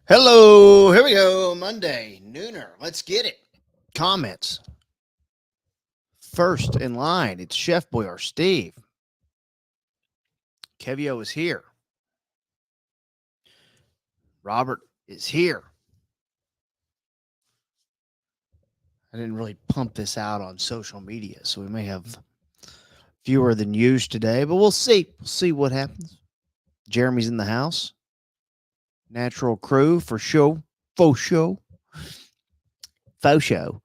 Hello, here we go. Monday, nooner. Let's get it. Comments. First in line, it's Chef Boyar Steve. Kevio is here. Robert is here. I didn't really pump this out on social media, so we may have fewer than used today, but we'll see. We'll see what happens. Jeremy's in the house. Natural crew for show. Faux show. Faux show.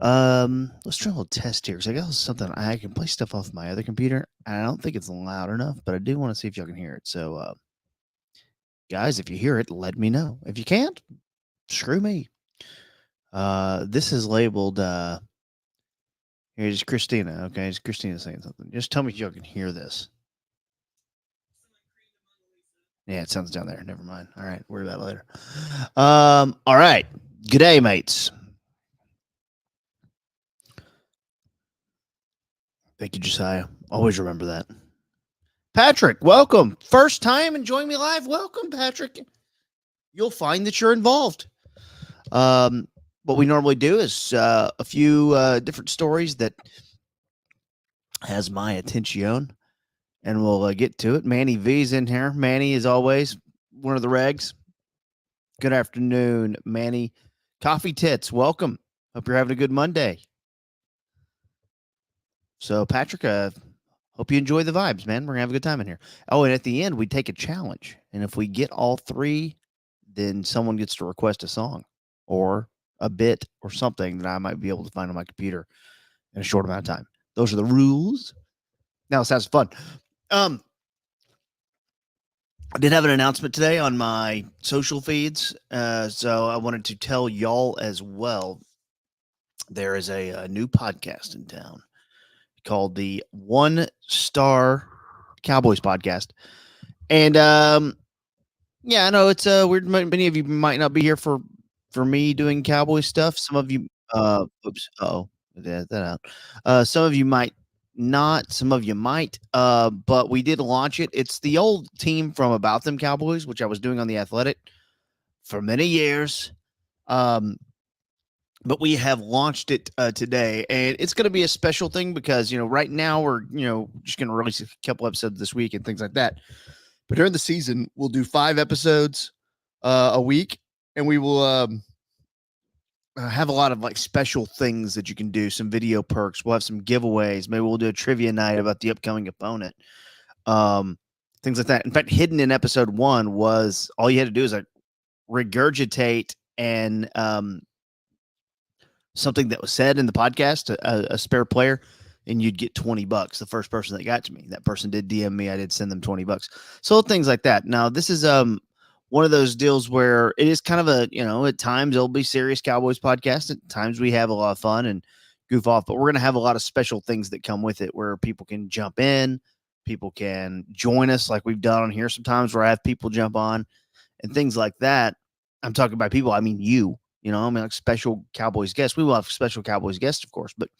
Let's try a little test here because I got something. I can play stuff off my other computer. I don't think it's loud enough, but I do want to see if y'all can hear it. So, guys, if you hear it, let me know. If you can't, screw me. This is labeled. Here's Christina. Okay, it's Christina saying something. Just tell me if y'all can hear this. Yeah, it sounds down there. Never mind. All right, worry about it later. All right. Good day, mates. Thank you, Josiah. Always remember that. Patrick, welcome. First time and join me live. Welcome, Patrick. You'll find that you're involved. What we normally do is a few different stories that has my attention, and we'll get to it. Manny V's in here. Manny, as always, one of the regs. Good afternoon, Manny. Coffee Tits, welcome. Hope you're having a good Monday. So, Patrick, hope you enjoy the vibes, man. We're going to have a good time in here. Oh, and at the end, we take a challenge. And if we get all three, then someone gets to request a song or a bit or something that I might be able to find on my computer in a short amount of time. Those are the rules. Now it sounds fun. I did have an announcement today on my social feeds, so I wanted to tell y'all as well. There is a new podcast in town called the One Star Cowboys Podcast, and yeah, I know it's weird. Many of you might not be here for me doing cowboy stuff. Some of you, oops, oh, that out. Some of you might not. Some of you might. But we did launch it. It's the old team from About Them Cowboys, which I was doing on the Athletic for many years. But we have launched it today, and it's going to be a special thing because right now we're just going to release a couple episodes this week and things like that. But during the season, we'll do 5 episodes a week, and we will have a lot of like special things that you can do. Some video perks. We'll have some giveaways. Maybe we'll do a trivia night about the upcoming opponent. Things like that. In fact, hidden in episode 1 was all you had to do is like regurgitate and something that was said in the podcast, a spare player, and you'd get $20. The first person that got to me, that person did DM me. I did send them $20. So things like that. Now, this is one of those deals where it is kind of a, at times it'll be serious Cowboys podcast. At times we have a lot of fun and goof off, but we're going to have a lot of special things that come with it where people can jump in, people can join us like we've done on here sometimes where I have people jump on and things like that. I'm talking about people, I mean you. like special Cowboys guests. We will have special Cowboys guests, of course, but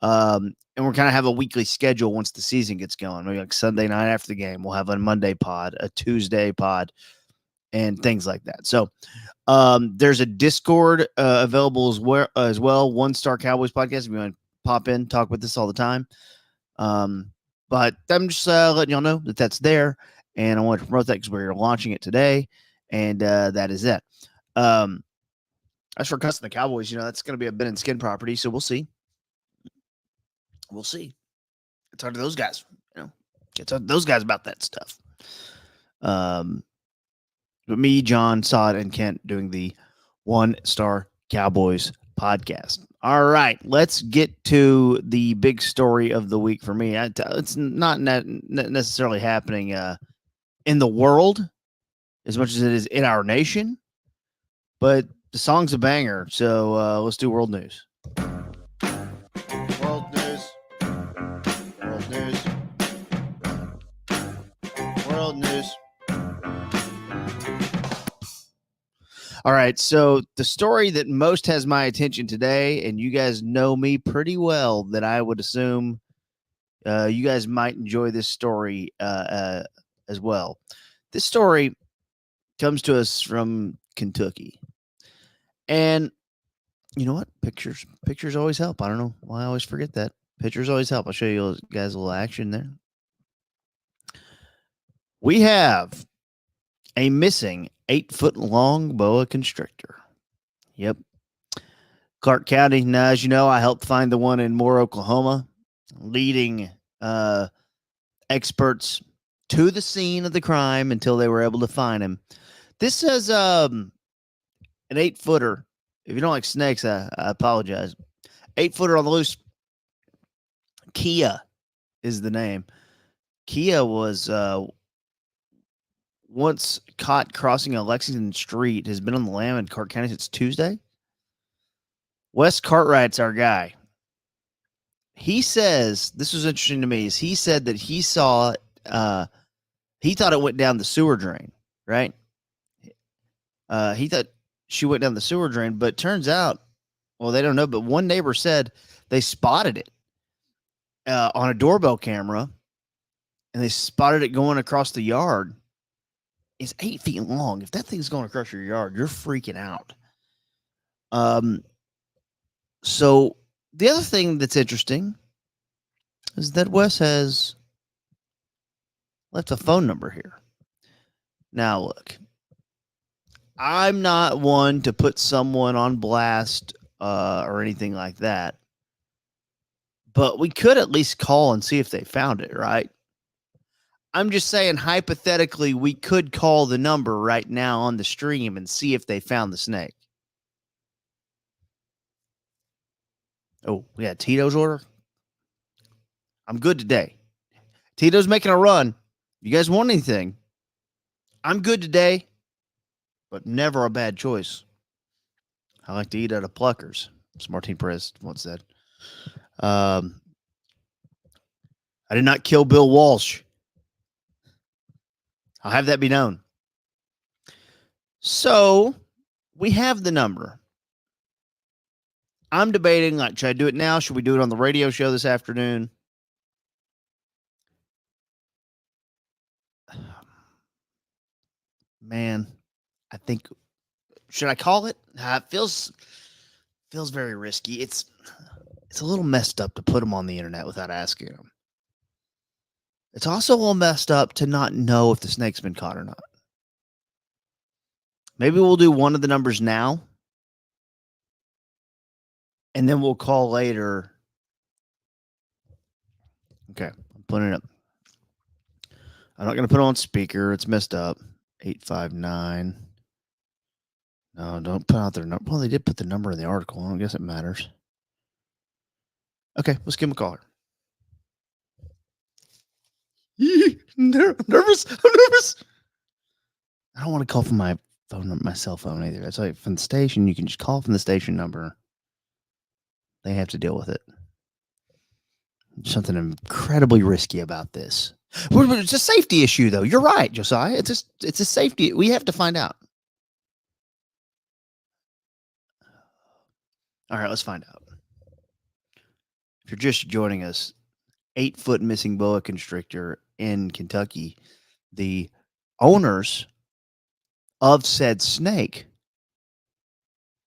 and we're kind of have a weekly schedule once the season gets going. Maybe like Sunday night after the game, we'll have a Monday pod, a Tuesday pod, and things like that. So there's a Discord available as well. One Star Cowboys Podcast. If you want to pop in, talk with us all the time. But I'm just letting y'all know that that's there, and I want to promote that because we're launching it today, and that is it. As for cussing the Cowboys, that's going to be a bin and skin property, so we'll see. We'll see. Talk to those guys. Talk to those guys about that stuff. But me, John, Sod, and Kent doing the One Star Cowboys podcast. All right, let's get to the big story of the week for me. It's not necessarily happening in the world as much as it is in our nation, but the song's a banger. So let's do world news. World news. World news. World news. All right, so the story that most has my attention today, and you guys know me pretty well, that I would assume you guys might enjoy this story as well. This story comes to us from Kentucky. And you know what? Pictures always help. I don't know why I always forget that. Pictures always help. I'll show you guys a little action there. We have a missing 8-foot long boa constrictor. Yep. Clark County. Now, as you know, I helped find the one in Moore, Oklahoma, leading experts to the scene of the crime until they were able to find him. This says an 8-footer. If you don't like snakes, I apologize. 8-footer on the loose. Kia is the name. Kia was once caught crossing a Lexington street, has been on the lam in Clark County since Tuesday. Wes Cartwright's our guy. He says, this was interesting to me, is he said that he saw, he thought it went down the sewer drain, right? He thought she went down the sewer drain, but turns out, well, they don't know, but one neighbor said they spotted it on a doorbell camera, and they spotted it going across the yard. It's 8 feet long. If that thing's going across your yard, you're freaking out. So the other thing that's interesting is that Wes has left a phone number here. Now, look, I'm not one to put someone on blast or anything like that, but we could at least call and see if they found it, right? I'm just saying, hypothetically, we could call the number right now on the stream and see if they found the snake. Oh, we got Tito's order. I'm good today. Tito's making a run. You guys want anything? I'm good today, but never a bad choice. I like to eat at a Pluckers, as Martin Perez once said. I did not kill Bill Walsh. I'll have that be known. So we have the number. I'm debating, like, should I do it now? Should we do it on the radio show this afternoon? Man, I think, should I call it? It feels very risky. It's a little messed up to put them on the internet without asking them. It's also a little messed up to not know if the snake's been caught or not. Maybe we'll do one of the numbers now, and then we'll call later. Okay, I'm putting it up. I'm not going to put it on speaker. It's messed up. 859. No, don't put out their number. Well, they did put the number in the article. I don't guess it matters. Okay, let's give him a call. Nervous. I'm nervous. I don't want to call from my phone, my cell phone either. That's like from the station. You can just call from the station number. They have to deal with it. Something incredibly risky about this. It's a safety issue, though. You're right, Josiah. It's a safety. We have to find out. All right, let's find out. If you're just joining us, 8-foot missing boa constrictor in Kentucky. The owners of said snake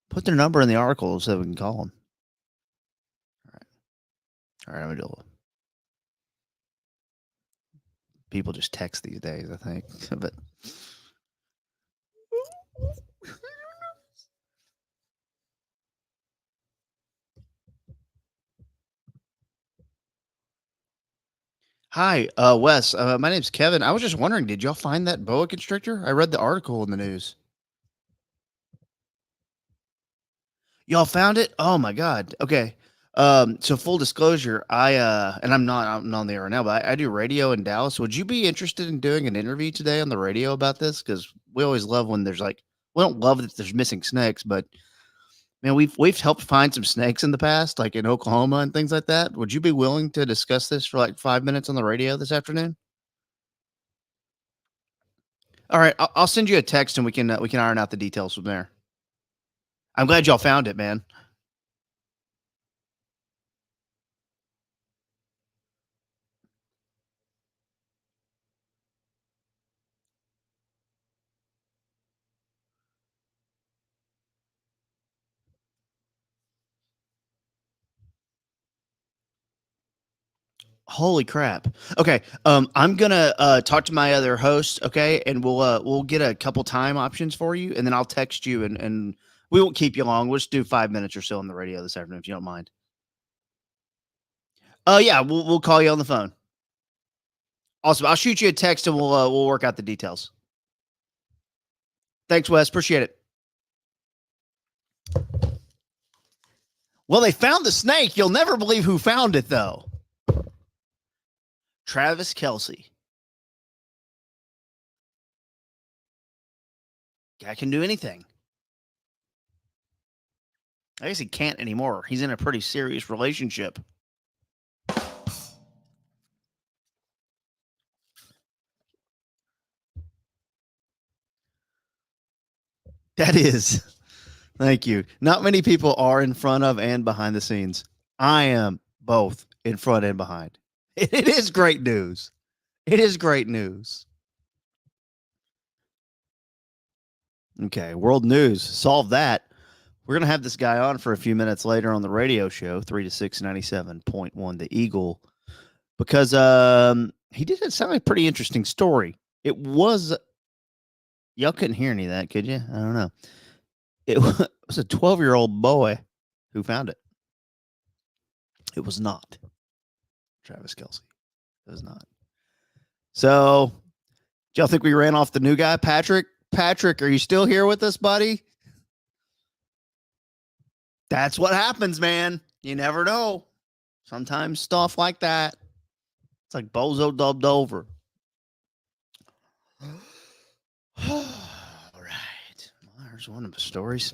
put their number in the article so we can call them. All right, I'm gonna do it. People just text these days, I think. But hi, Wes. My name's Kevin. I was just wondering, did y'all find that boa constrictor? I read the article in the news. Y'all found it? Oh my god. Okay. So full disclosure, and I'm not on the air right now, but I do radio in Dallas. Would you be interested in doing an interview today on the radio about this? Because we always love when there's like, we don't love that there's missing snakes, but man, we've helped find some snakes in the past, like in Oklahoma and things like that. Would you be willing to discuss this for like 5 minutes on the radio this afternoon? All right, I'll send you a text and we can iron out the details from there. I'm glad y'all found it, man. Holy crap. Okay. I'm gonna talk to my other host, okay, and we'll get a couple time options for you, and then I'll text you and we won't keep you long. We'll just do 5 minutes or so on the radio this afternoon if you don't mind. Yeah, we'll call you on the phone. Awesome. I'll shoot you a text and we'll work out the details. Thanks, Wes. Appreciate it. Well, they found the snake. You'll never believe who found it, though. Travis Kelce. Guy can do anything. I guess he can't anymore. He's in a pretty serious relationship. That is. Thank you. Not many people are in front of and behind the scenes. I am both in front and behind. It is great news. It is great news. Okay, world news. Solve that. We're going to have this guy on for a few minutes later on the radio show, 3 to 6, 97.1 The Eagle, because he did sound like a pretty interesting story. It was, y'all couldn't hear any of that, could you? I don't know. It was a 12-year-old boy who found it. It was not Travis Kelce. It was not. So, do y'all think we ran off the new guy, Patrick? Patrick, are you still here with us, buddy? That's what happens, man. You never know. Sometimes stuff like that. It's like Bozo dubbed over. All right. Well, there's one of the stories.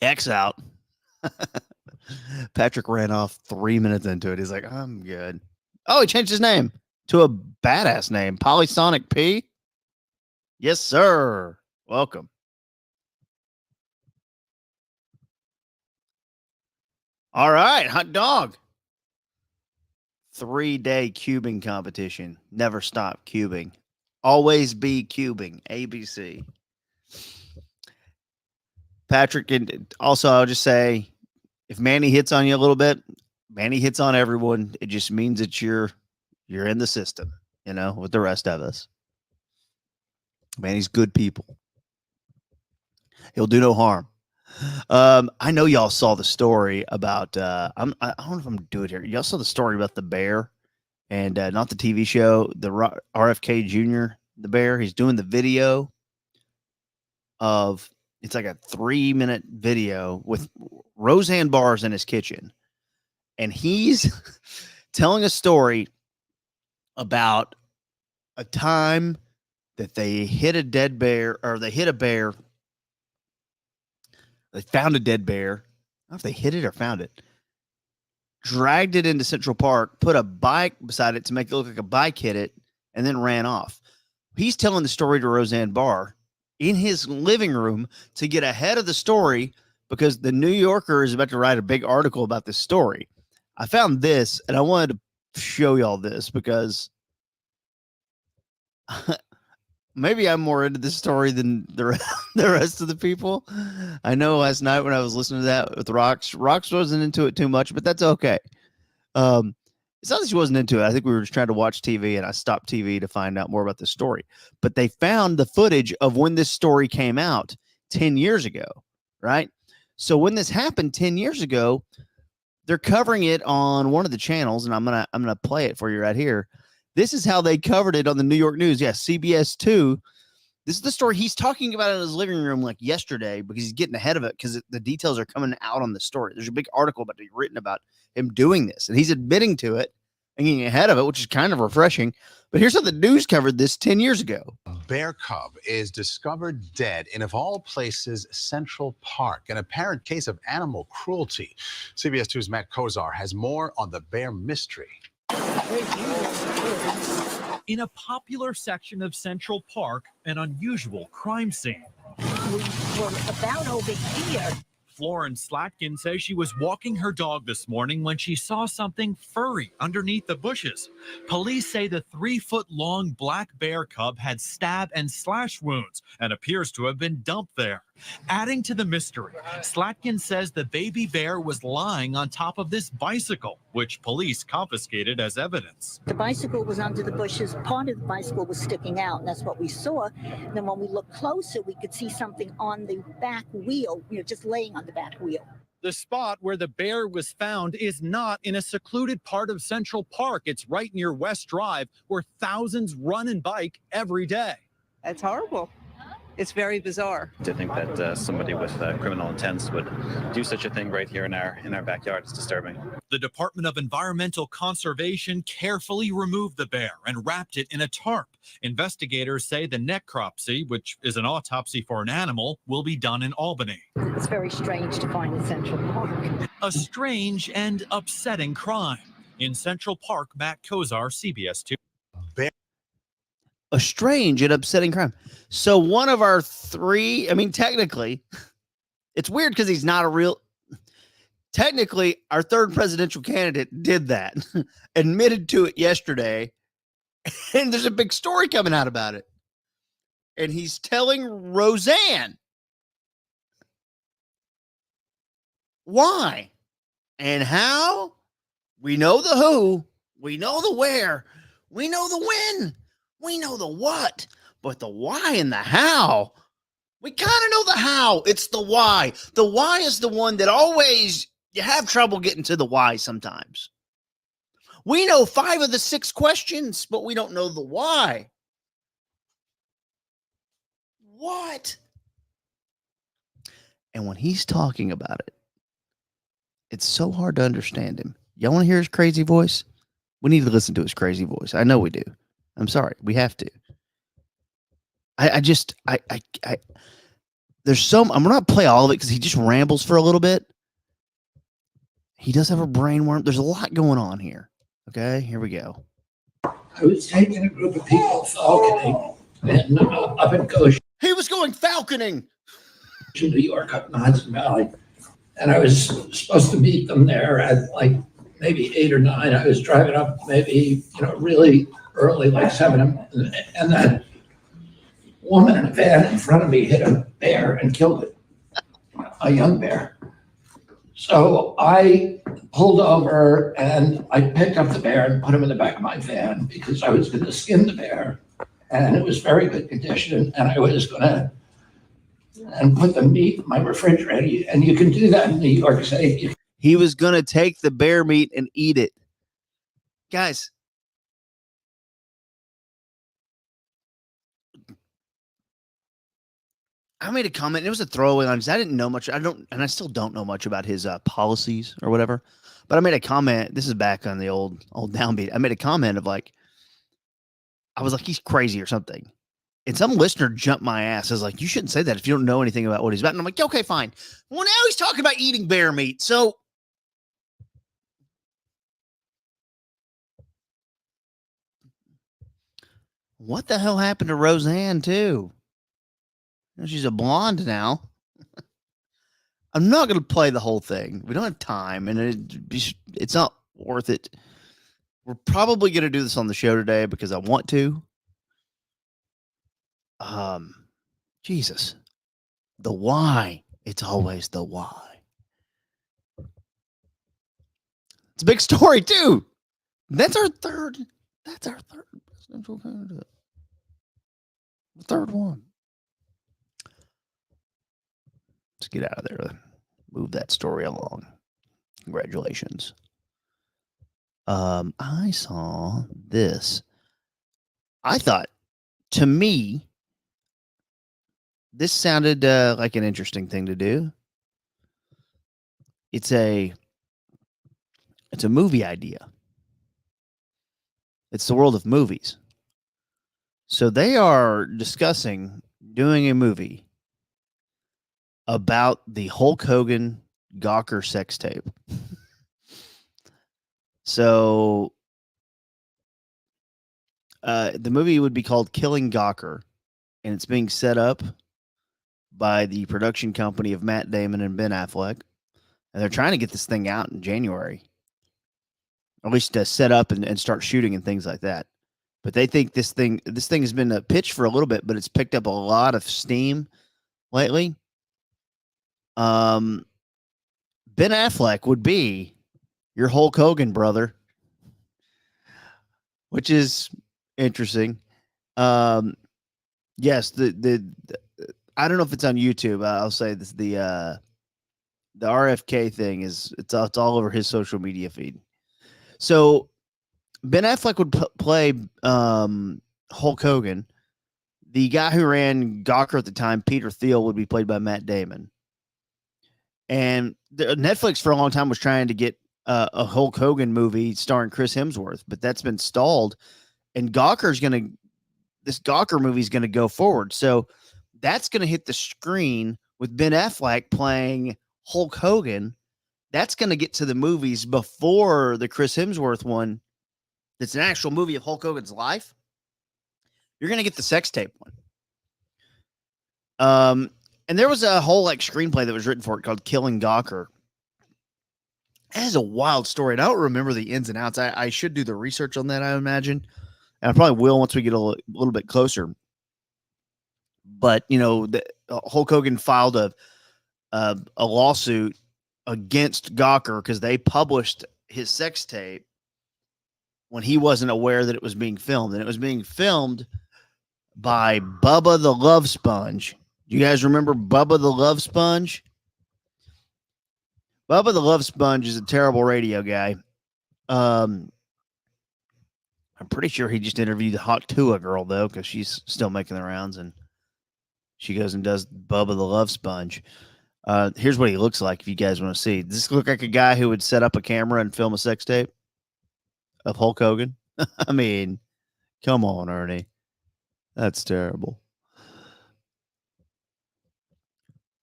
X out. Patrick ran off 3 minutes into it. He's like, I'm good. Oh, he changed his name to a badass name, Polysonic P. Yes, sir. Welcome. All right, hot dog. 3-day cubing competition. Never stop cubing. Always be cubing. ABC. Patrick, and also I'll just say, if Manny hits on you a little bit, Manny hits on everyone. It just means that you're in the system, with the rest of us. Manny's good people. He'll do no harm. I know y'all saw the story about I don't know if I'm doing it here. Y'all saw the story about the bear and not the TV show, the RFK Jr., the bear. He's doing the video of, it's like a 3-minute video with Roseanne bars in his kitchen. And he's telling a story about a time that they hit a dead bear, or they hit a bear. They found a dead bear. I don't know if they hit it or found it. Dragged it into Central Park, put a bike beside it to make it look like a bike hit it, and then ran off. He's telling the story to Roseanne Barr in his living room to get ahead of the story because the New Yorker is about to write a big article about this story. I found this, and I wanted to show y'all this because maybe I'm more into this story than the rest of the people. I know last night when I was listening to that with Rox wasn't into it too much, but that's okay. It's not that she wasn't into it. I think we were just trying to watch TV, and I stopped TV to find out more about the story. But they found the footage of when this story came out 10 years ago, right? So when this happened 10 years ago, they're covering it on one of the channels, and I'm gonna play it for you right here. This is how they covered it on the New York News. Yeah, CBS 2. This is the story he's talking about in his living room like yesterday because he's getting ahead of it because the details are coming out on the story. There's a big article about written about him doing this, and he's admitting to it and getting ahead of it, which is kind of refreshing. But here's how the news covered this 10 years ago. A bear cub is discovered dead in, of all places, Central Park, an apparent case of animal cruelty. CBS 2's Matt Kozar has more on the bear mystery. In a popular section of Central Park, an unusual crime scene. We were about over here. Florence Slatkin says she was walking her dog this morning when she saw something furry underneath the bushes. Police say the 3-foot-long black bear cub had stab and slash wounds and appears to have been dumped there. Adding to the mystery, Slatkin says the baby bear was lying on top of this bicycle, which police confiscated as evidence. The bicycle was under the bushes. Part of the bicycle was sticking out, and that's what we saw. Then when we looked closer, we could see something on the back wheel, just laying on the back wheel. The spot where the bear was found is not in a secluded part of Central Park. It's right near West Drive, where thousands run and bike every day. It's horrible. It's very bizarre. To think that somebody with criminal intents would do such a thing right here in our backyard is disturbing. The Department of Environmental Conservation carefully removed the bear and wrapped it in a tarp. Investigators say the necropsy, which is an autopsy for an animal, will be done in Albany. It's very strange to find in Central Park. A strange and upsetting crime. In Central Park, Matt Kozar, CBS 2. A strange and upsetting crime. So one of our three, I mean, technically, it's weird because he's not a real. Technically, our third presidential candidate did that, admitted to it yesterday, and there's a big story coming out about it. And he's telling Roseanne why and how. We know the who, we know the where, we know the when. We know the what, but the why and the how, we kind of know the how. It's the why. The why is the one that always you have trouble getting to the why sometimes. We know 5 of the 6 questions, but we don't know the why. What? And when he's talking about it, it's so hard to understand him. Y'all want to hear his crazy voice? We need to listen to his crazy voice. I know we do. I'm sorry. We have to. There's some, I'm going to play all of it because he just rambles for a little bit. He does have a brain worm. There's a lot going on here. Okay, here we go. I was taking a group of people falconing and up in Goshen. He was going falconing. New York, up in the Hudson Valley. And I was supposed to meet them there at like maybe 8 or 9. I was driving up maybe, really early, like 7, and that woman in a van in front of me hit a bear and killed it, a young bear. So I pulled over and I picked up the bear and put him in the back of my van because I was going to skin the bear, and it was very good condition, and I was going to put the meat in my refrigerator, and you can do that in New York State. He was going to take the bear meat and eat it. Guys, I made a comment. It was a throwaway line because I didn't know much. I still don't know much about his policies or whatever. But I made a comment. This is back on the old downbeat. I made a comment of like, I was like, he's crazy or something. And some listener jumped my ass. I was like, you shouldn't say that if you don't know anything about what he's about. And I'm like, okay, fine. Well, now he's talking about eating bear meat. So what the hell happened to Roseanne too? She's a blonde now. I'm not going to play the whole thing. We don't have time, and it's not worth it. We're probably going to do this on the show today because I want to. Jesus. The why. It's always the why. It's a big story, too. That's our third presidential candidate. The third one. Let's get out of there. Move that story along. Congratulations. I saw this. I thought, to me, this sounded like an interesting thing to do. It's a movie idea. It's the world of movies. So they are discussing doing a movie about the Hulk Hogan Gawker sex tape. So the movie would be called Killing Gawker, and it's being set up by the production company of Matt Damon and Ben Affleck. And they're trying to get this thing out in January, or at least to set up and start shooting and things like that. But they think this thing has been a pitch for a little bit, but it's picked up a lot of steam lately. Ben Affleck would be your Hulk Hogan brother, which is interesting. Yes, the I don't know if it's on YouTube. I'll say this: the RFK thing it's all over his social media feed. So Ben Affleck would play Hulk Hogan. The guy who ran Gawker at the time, Peter Thiel, would be played by Matt Damon. And Netflix for a long time was trying to get a Hulk Hogan movie starring Chris Hemsworth, but that's been stalled. And this Gawker movie is going to go forward. So that's going to hit the screen with Ben Affleck playing Hulk Hogan. That's going to get to the movies before the Chris Hemsworth one. That's an actual movie of Hulk Hogan's life. You're going to get the sex tape one. And there was a whole screenplay that was written for it called Killing Gawker. That is a wild story. And I don't remember the ins and outs. I should do the research on that, I imagine. And I probably will once we get a little bit closer. But, Hulk Hogan filed a lawsuit against Gawker because they published his sex tape when he wasn't aware that it was being filmed. And it was being filmed by Bubba the Love Sponge. Do you guys remember Bubba the Love Sponge? Bubba the Love Sponge is a terrible radio guy. I'm pretty sure he just interviewed the Hot Tua girl, though, because she's still making the rounds, and she goes and does Bubba the Love Sponge. Here's what he looks like if you guys want to see. Does this look like a guy who would set up a camera and film a sex tape of Hulk Hogan? I mean, come on, Ernie. That's terrible.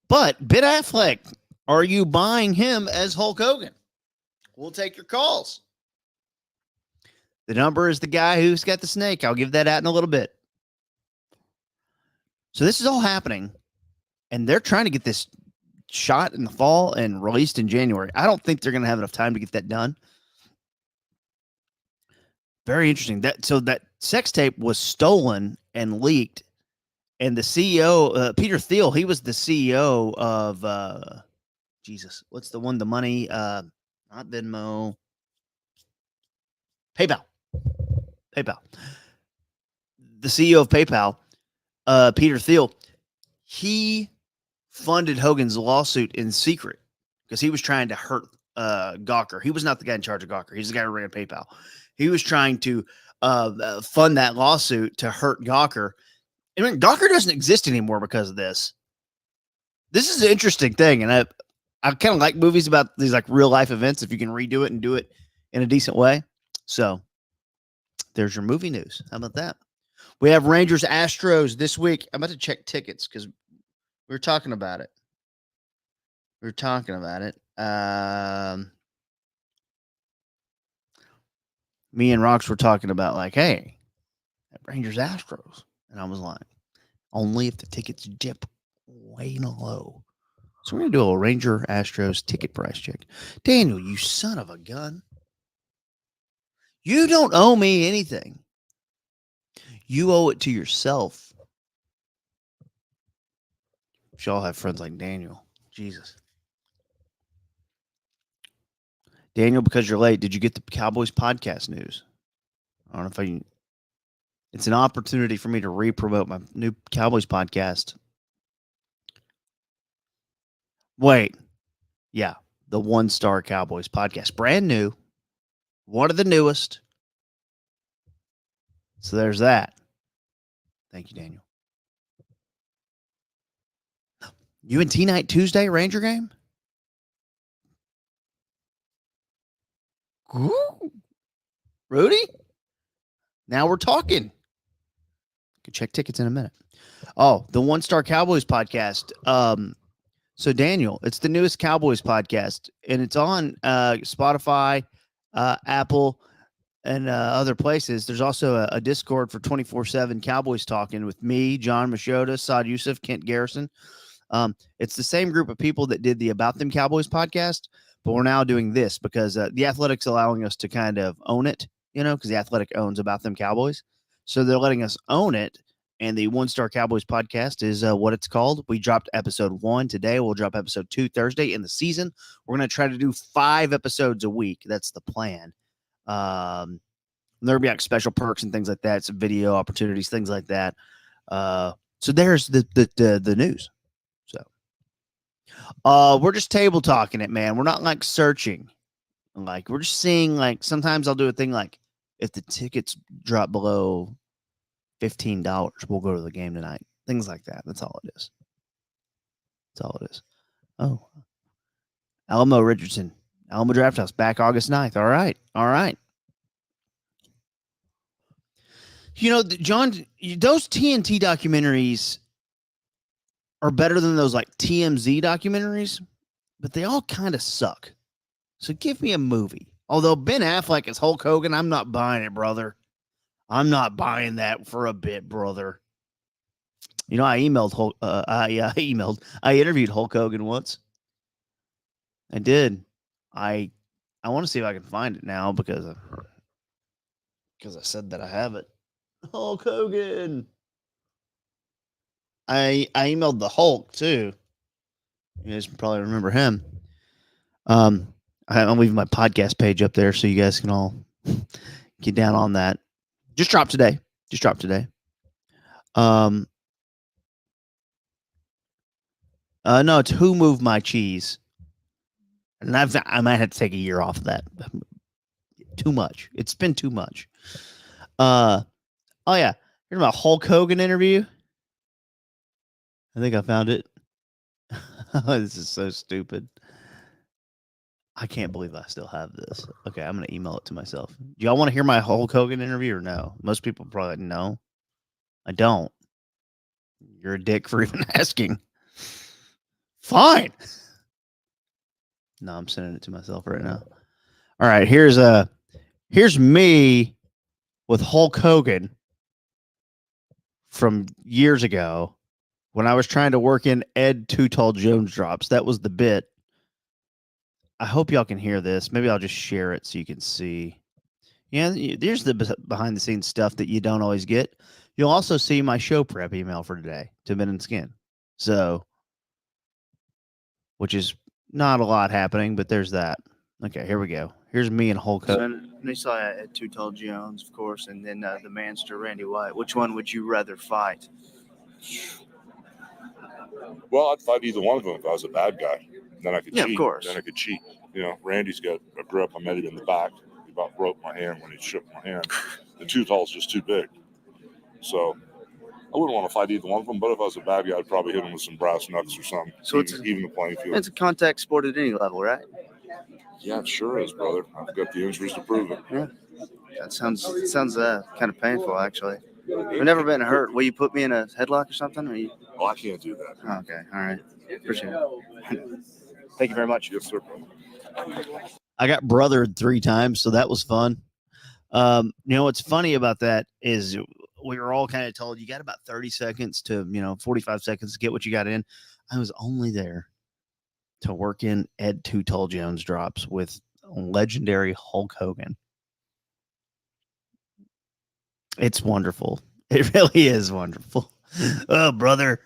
But Ben Affleck, are you buying him as Hulk Hogan? We'll take your calls. The number is the guy who's got the snake. I'll give that out in a little bit. So this is all happening, and they're trying to get this shot in the fall and released in January. I don't think they're going to have enough time to get that done. Very interesting. So that sex tape was stolen and leaked, and the CEO, Peter Thiel, he was the CEO of Jesus. What's the one? The money, not Venmo, PayPal. The CEO of PayPal, Peter Thiel, he funded Hogan's lawsuit in secret because he was trying to hurt Gawker. He was not the guy in charge of Gawker. He's the guy who ran PayPal. He was trying to fund that lawsuit to hurt Gawker. I mean, Gawker doesn't exist anymore because of this. This is an interesting thing, and I kind of like movies about these real life events if you can redo it and do it in a decent way. So there's your movie news. How about that? We have Rangers Astros this week. I'm about to check tickets because we were talking about it. Me and Rox were talking about hey, Rangers Astros. And I was like, only if the tickets dip way low. So we're going to do a Ranger Astros ticket price check. Daniel, you son of a gun. You don't owe me anything. You owe it to yourself. We should all have friends like Daniel. Jesus. Daniel, because you're late, did you get the Cowboys podcast news? I don't know if it's an opportunity for me to re-promote my new Cowboys podcast. Wait. Yeah. The One Star Cowboys podcast. Brand new. One of the newest. So there's that. Thank you, Daniel. UNT night Tuesday, Ranger game? Ooh. Rudy? Now we're talking. Can check tickets in a minute. Oh, the One Star Cowboys podcast. So Daniel, it's the newest Cowboys podcast, and it's on Spotify, Apple, and other places. There's also a Discord for 24/7 Cowboys talking with me, John Machota, Saad Youssef, Kent Garrison. It's the same group of people that did the About Them Cowboys podcast, but we're now doing this because the Athletic's allowing us to kind of own it, because the Athletic owns About Them Cowboys. So they're letting us own it And the One Star Cowboys podcast is what it's called. We dropped episode 1 today. We'll drop episode 2 Thursday in the season. We're going to try to do 5 episodes a week. That's the plan. There'll be like special perks and things like that, some video opportunities, things like that. So there's the news. So we're just table talking it, man. We're not like searching. Like we're just seeing, like sometimes I'll do a thing like if the tickets drop below $15, we'll go to the game tonight. Things like that. That's all it is. That's all it is. Oh. Alamo Richardson. Alamo Draft House back August 9th. All right. All right. You know, John, those TNT documentaries are better than those like TMZ documentaries, but they all kind of suck. So give me a movie. Although Ben Affleck is Hulk Hogan, I'm not buying it, brother. I'm not buying that for a bit, brother. You know, I interviewed Hulk Hogan once. I did. I want to see if I can find it now because I said that I have it. Hulk Hogan. I emailed the Hulk too. You guys probably remember him. I'm leaving my podcast page up there so you guys can all get down on that. Just dropped today. No, it's Who Moved My Cheese. And I might have to take a year off of that. Too much. It's been too much. Oh yeah. Here's my Hulk Hogan interview. I think I found it. This is so stupid. I can't believe I still have this. Okay, I'm going to email it to myself. Do y'all want to hear my Hulk Hogan interview or no? Most people probably know. I don't. You're a dick for even asking. Fine. No, I'm sending it to myself right now. All right, here's me with Hulk Hogan from years ago when I was trying to work in Ed Too Tall Jones drops. That was the bit. I hope y'all can hear this. Maybe I'll just share it so you can see. Yeah, there's the behind the scenes stuff that you don't always get. You'll also see my show prep email for today to Men and Skin. So, which is not a lot happening, but there's that. Okay, here we go. Here's me and Hulk Hogan. And I saw Ed Too Tall Jones, of course, and then the Manster, Randy White. Which one would you rather fight? Well, I'd fight either one of them if I was a bad guy. Then I could cheat. Of course. Then I could cheat. You know, Randy's got a grip. I met him in the back. He about broke my hand when he shook my hand. The Too Tall's just too big. So I wouldn't want to fight either one of them. But if I was a bad guy, I'd probably hit him with some brass knucks or something. So even the playing field. It's a contact sport at any level, right? Yeah, it sure is, brother. I've got the injuries to prove it. Yeah. That sounds kind of painful, actually. I've never been hurt. Will you put me in a headlock or something? Or you... Oh, I can't do that. Oh, okay. All right. Appreciate it. Thank you very much. Yes, sir, brother. I got brothered 3 times, so that was fun. You know, what's funny about that is we were all kind of told you got about 30 seconds to, 45 seconds to get what you got in. I was only there to work in Ed Too Tall Jones drops with legendary Hulk Hogan. It's wonderful. It really is wonderful. Oh, brother.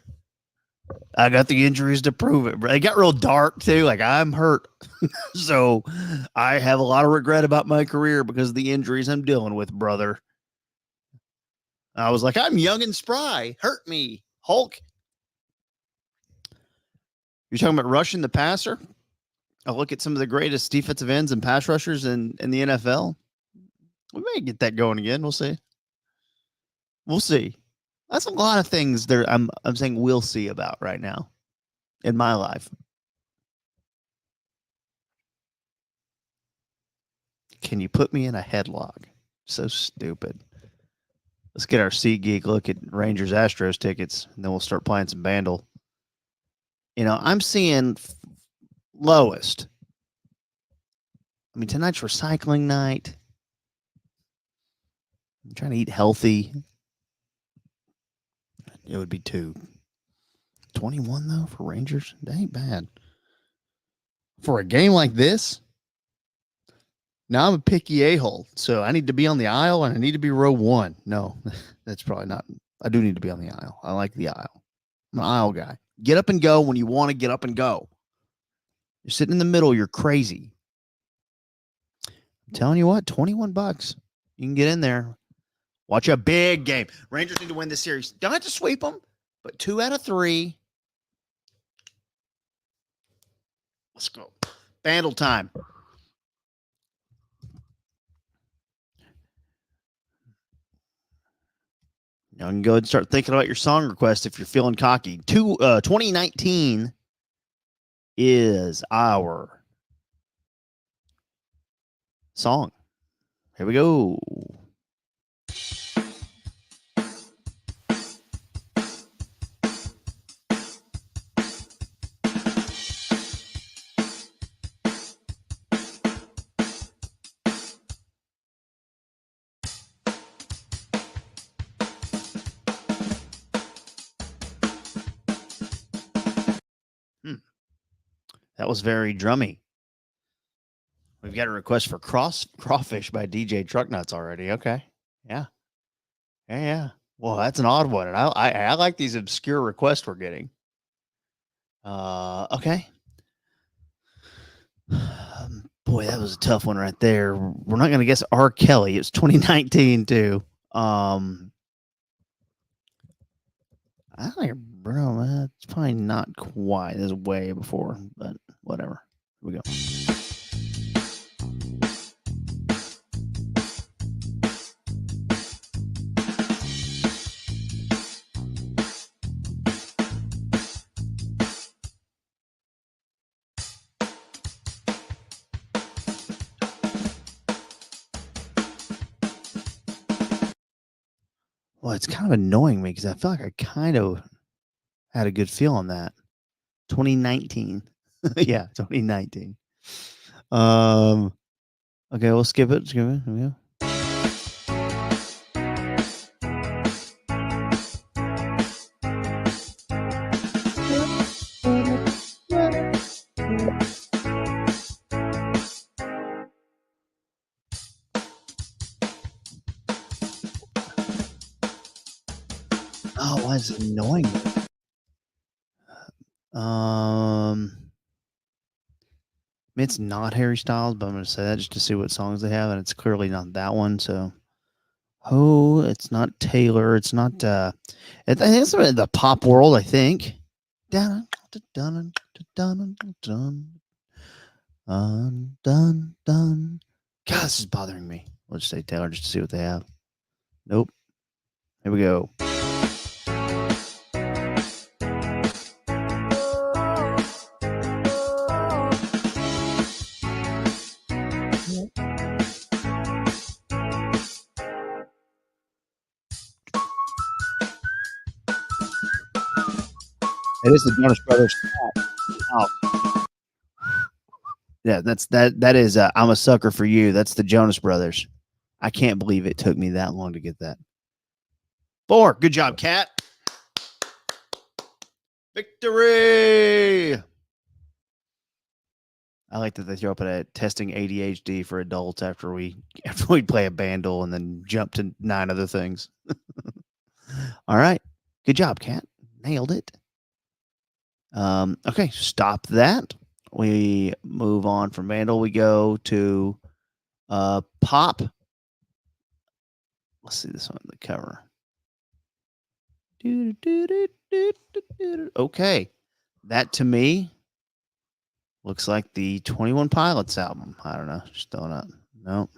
I got the injuries to prove it. It got real dark too. Like I'm hurt. So I have a lot of regret about my career because of the injuries I'm dealing with, brother. I was like, I'm young and spry. Hurt me, Hulk. You're talking about rushing the passer? I'll look at some of the greatest defensive ends and pass rushers in the NFL. We may get that going again. We'll see. We'll see. That's a lot of things there. I'm saying we'll see about right now in my life. Can you put me in a headlock? So stupid. Let's get our SeatGeek look at Rangers Astros tickets, and then we'll start playing some Bandle. I'm seeing lowest. I mean, tonight's recycling night. I'm trying to eat healthy. It would be 221 though for Rangers. That ain't bad. For a game like this, now I'm a picky a-hole, so I need to be on the aisle and I need to be row 1. No, that's probably not I do need to be on the aisle. I like the aisle. I'm an aisle guy. Get up and go when you want to get up and go. You're sitting in the middle. You're crazy. I'm telling you what, $21. You can get in there. Watch a big game. Rangers need to win this series. Don't have to sweep them, but 2 out of 3. Let's go. Bandle time. Now you can go ahead and start thinking about your song request if you're feeling cocky. 2019 is our song. Here we go. That was very drummy. We've got a request for Crawfish by DJ Trucknuts already. Okay. Yeah. Yeah. Well, that's an odd one. And I like these obscure requests we're getting. Okay. Boy, that was a tough one right there. We're not going to guess R. Kelly. It's 2019 too. I think Bruno, it's probably not quite. This is way before, but whatever. Here we go. Well, it's kind of annoying me because I feel like I kind of had a good feel on that. 2019. Yeah, 2019. Okay, we'll skip it. Skip it. Here we go. Oh, why is it annoying me? It's not Harry Styles, but I'm going to say that just to see what songs they have, and it's clearly not that one. So, it's not Taylor. It's not. I think it's in the pop world. I think. Dun dun dun dun dun dun dun. God, this is bothering me. Let's say Taylor just to see what they have. Nope. Here we go. It is the Jonas Brothers. Oh. Yeah, that is I'm a Sucker for You. That's the Jonas Brothers. I can't believe it took me that long to get that. 4. Good job, Kat. Victory. I like that they throw up a testing ADHD for adults after we play a bandle and then jump to 9 other things. All right. Good job, Kat. Nailed it. Okay, stop that. We move on from Vandal. We go to Pop. Let's see this one, the cover. Okay, that to me looks like the 21 Pilots album. I don't know, just throwing up. Nope.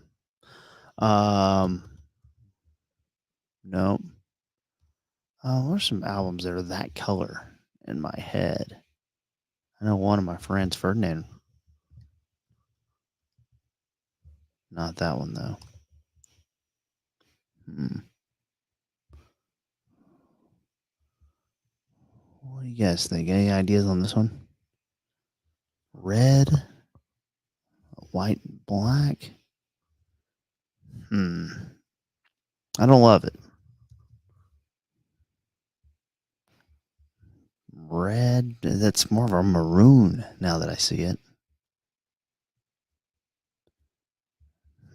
Nope. What are some albums that are that color in my head? I know one of my friends, Ferdinand. Not that one, though. What do you guys think? Any ideas on this one? Red, white, and black. I don't love it. Red, that's more of a maroon now that I see it.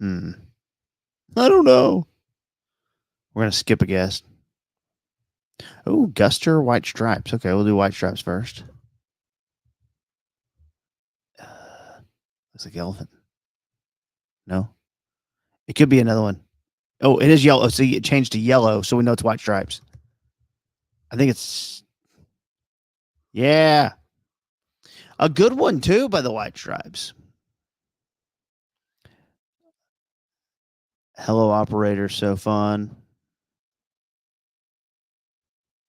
I don't know. We're going to skip a guess. Oh, Guster White Stripes. Okay, we'll do White Stripes first. Looks like elephant. No, it could be another one. Oh, it is yellow. So it changed to yellow, so we know it's White Stripes. I think it's a good one too by the White Stripes. Hello, Operator. So fun.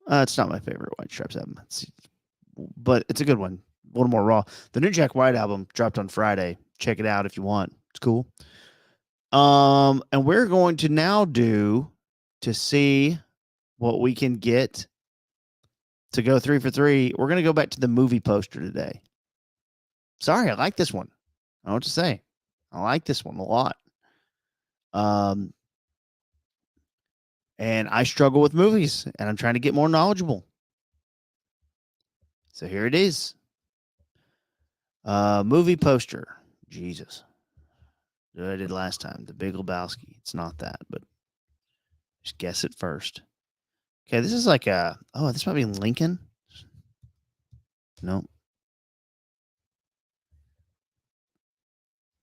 It's not my favorite White Stripes album, but it's a good one. A little more raw. The new Jack White album dropped on Friday. Check it out if you want. It's cool. And we're going to now to see what we can get to go 3 for 3. We're going to go back to the movie poster today. Sorry, I like this one. I don't know what to say. I like this one a lot. And I struggle with movies, and I'm trying to get more knowledgeable. So here it is. Movie poster. Jesus. What I did last time. The Big Lebowski. It's not that, but just guess it first. Okay, this is like this might be Lincoln. Nope.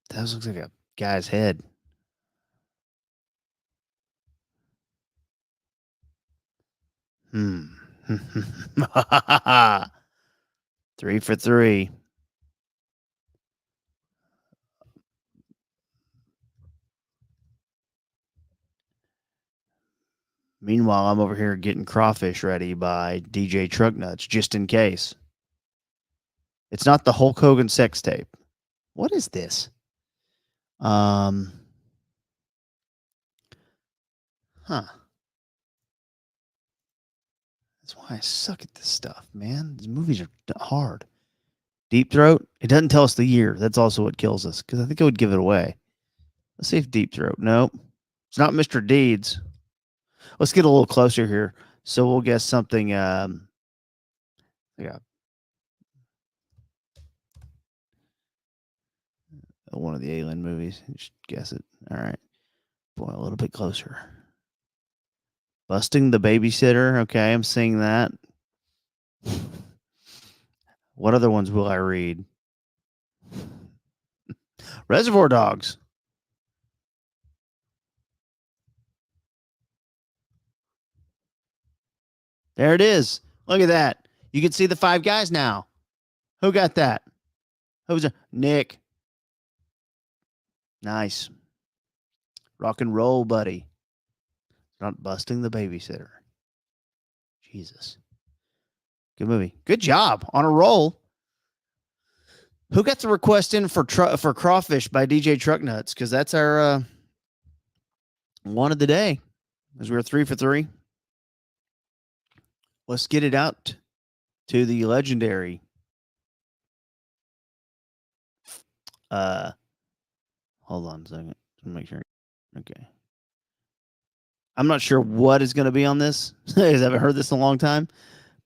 That looks like a guy's head. Hmm. 3 for 3. Meanwhile, I'm over here getting Crawfish ready by DJ Truck Nuts, just in case. It's not the Hulk Hogan sex tape. What is this? Huh. That's why I suck at this stuff, man. These movies are hard. Deep Throat. It doesn't tell us the year. That's also what kills us, because I think it would give it away. Let's see if Deep Throat. Nope. It's not Mr. Deeds. Let's get a little closer here. So we'll guess something. One of the Alien movies. Just guess it. All right. Boy, a little bit closer. Busting the Babysitter. Okay, I'm seeing that. What other ones will I read? Reservoir Dogs. There it is. Look at that. You can see the 5 guys now. Who got that? Who was it? Nick. Nice. Rock and roll, buddy. Not Busting the Babysitter. Jesus. Good movie. Good job. On a roll. Who got the request in for Crawfish by DJ Truck Nuts? Because that's our one of the day. As we were 3 for 3. Let's get it out to the legendary. Hold on a second. Make sure. Okay. I'm not sure what is going to be on this. I haven't heard this in a long time.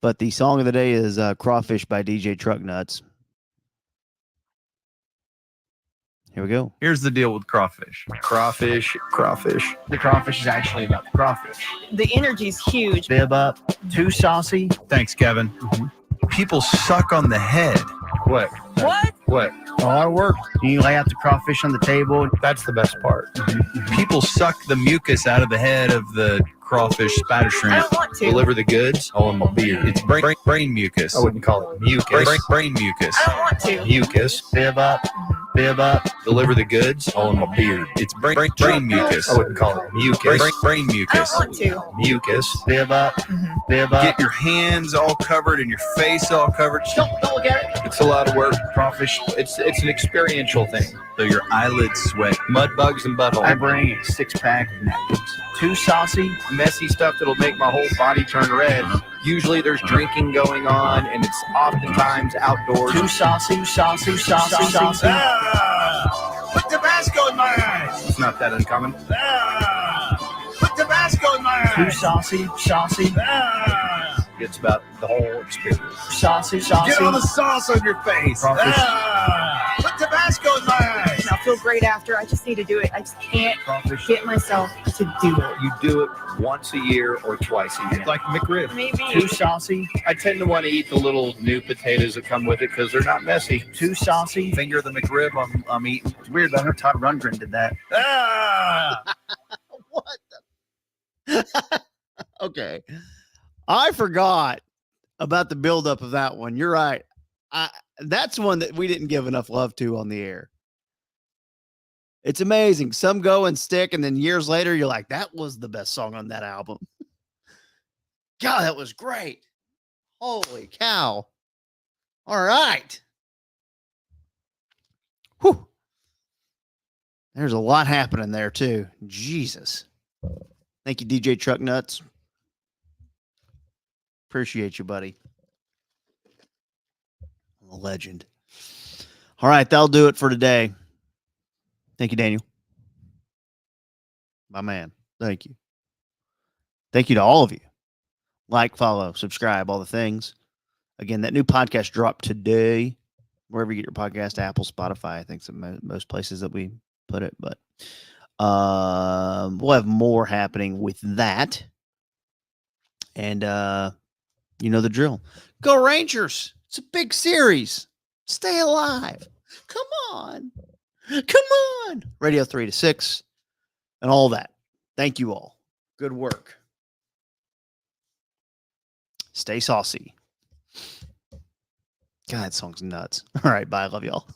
But the song of the day is Crawfish by DJ Truck Nuts. Here we go. Here's the deal with crawfish. Crawfish. The crawfish is actually about the crawfish. The energy's huge. Bib up, too saucy. Thanks, Kevin. People suck on the head. What? What? All our work. You lay out the crawfish on the table. That's the best part. People suck the mucus out of the head of the crawfish spatter I shrimp. don't want to. Deliver the goods. All in my beard. It's brain mucus. I wouldn't call it mucus. Brain mucus. I don't want to. Mucus. Bib up, Deliver the goods. All in my beard. It's brain mucus. I wouldn't call it mucus. Brain I mucus. don't want to. Mucus. Bib up. Get your hands all covered and your face all covered. Don't look at it. It's a lot of work. Crawfish, it's an experiential thing. So your eyelids sweat. Mud bugs and butthole. I bring a 6-pack of napkins. Too saucy, messy stuff that'll make my whole body turn red. Usually there's drinking going on, and it's oftentimes outdoors. Too saucy. Put Tabasco in my eyes. It's not that uncommon. Put Tabasco in my eyes. Too saucy. It's about the whole experience. Saucy. Get all the sauce on your face. Crawfish. Put Tabasco in my eyes. Now feel great after. I just need to do it. I just can't Crawfish. get myself to do it. You do it once a year or twice a year. Like McRib. Maybe. Too saucy. I tend to want to eat the little new potatoes that come with it because they're not messy. Too saucy. Finger the McRib I'm eating. It's weird. I heard Todd Rundgren did that. Ah! What the? Okay. I forgot about the buildup of that one. You're right. That's one that we didn't give enough love to on the air. It's amazing. Some go and stick, and then years later, you're like, that was the best song on that album. God, that was great. Holy cow. All right. Whew. There's a lot happening there, too. Jesus. Thank you, DJ Truck Nuts. Appreciate you, buddy. A legend. All right, that'll do it for today. Thank you, Daniel. My man. Thank you. Thank you to all of you. Like, follow, subscribe, all the things. Again, that new podcast dropped today. Wherever you get your podcast, Apple, Spotify, I think it's most places that we put it. But we'll have more happening with that. And you know the drill. Go Rangers. It's a big series. Stay alive. Come on. Come on. Radio 3 to 6 and all that. Thank you all. Good work. Stay saucy. God, that song's nuts. All right. Bye. I love y'all.